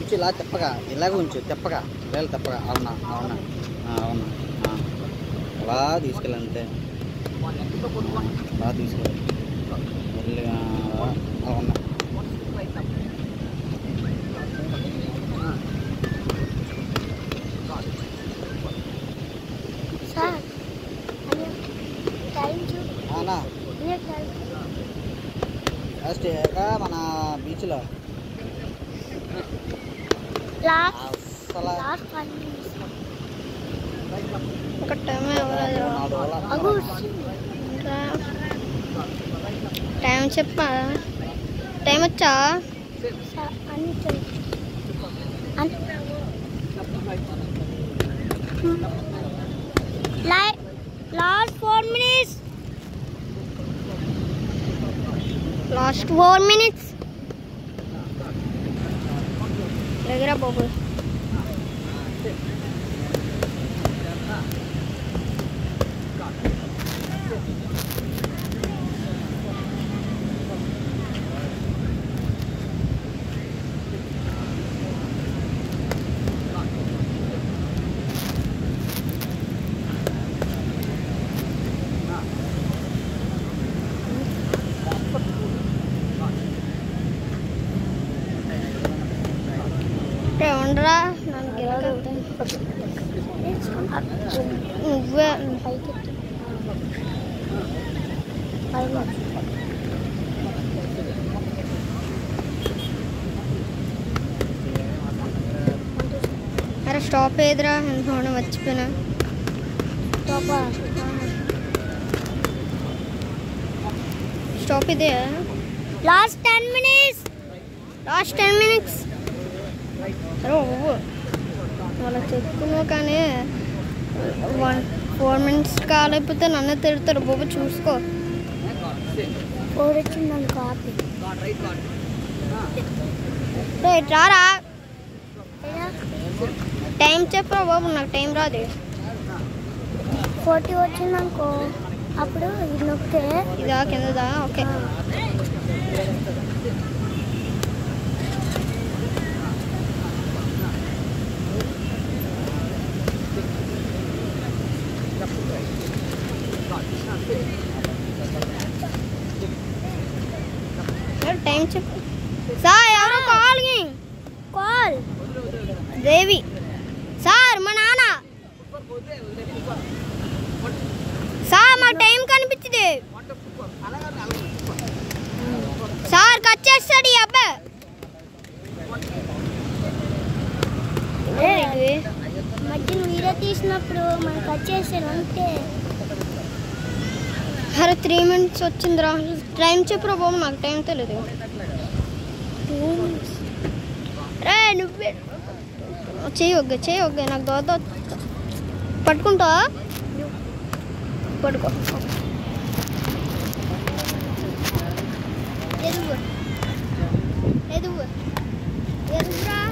ఉంచు ఇలా తెప్పగా ఇలాగ ఉంచు తెప్పగా వేలు తెప్పగా అవునా అవునా అవునా అలా తీసుకెళ్ళంతే అలా తీసుకెళ్ళి మెల్లిగా అవునా లాస్ట్ మన బీచ్లో ఒక టైం చెప్పా టైం వచ్చా లాస్ట్ 4 minutes. లాస్ట్ 4 minutes దగ్గర బాబు ఉండరా నువ్వే అరే స్టాప్ ఏదిరా ఎందుకు మర్చిపోయినా స్టాప్ ఇదే Last 10 minutes. లాస్ట్ 10 minutes అరే బాబు వాళ్ళ చెప్పుకున్నావు కానీ 4 minutes కాలేకపోతే నన్ను తిడతారు బాబు చూసుకో 4 వచ్చిందని కాపీ రారా టైం చెప్పరా బాబు నాకు టైం రాదు 40 వచ్చిందనుకో అప్పుడు ఇది నొక్కితే ఇదా కిందదా ఓకే టైం చెప్పు సార్ ఎవరో కాల్ దేవి సార్ మా నాన్న సార్ మా టైం కనిపించింది సార్ కట్ చేస్తాడు ఈ అబ్బాయి మధ్యన వీడియో తీసినప్పుడు మనం కట్ చేసాను అంతే అరే 3 minutes వచ్చిందిరా టైం చెప్పురా బాబు నాకు టైం తెలియదు రే నువ్వే చెయ్యి ఒగ్గే నాకు దోద పట్టుకుంటావా పట్టుకో ఎదుగురా